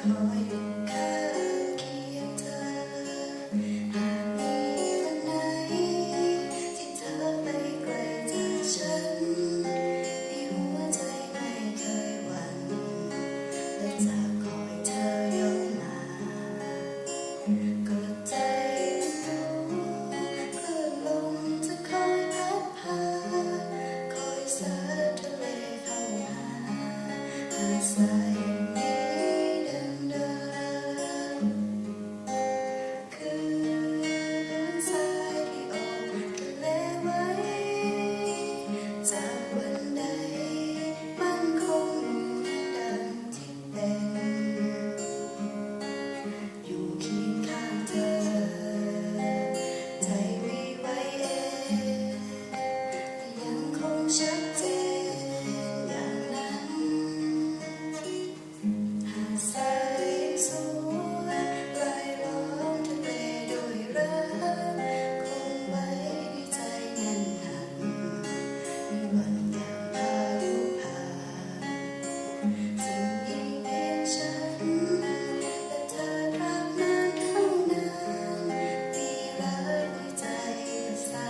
คอยอยู่ข้างเคียงเธอหากมีวันไหนที่เธอไปไกลจากฉันในหัวใจไม่เคยหวั่นและจะคอยเธอย้อนมาก็ใจรู้คลื่นลมจะคอยพัดพาคอยซัดทะเลเข้าหาหาดทรายชัดเจนอย่างนั้นหาดทรายสวยรายล้อมทะเลด้วยรักคงไว้ในใจแน่นหนักในวันยามพายุผ่านจึงมีเพียงฉันและเธอตราบนานเท่านั้นมีรักในใจประสา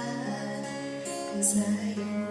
นสาย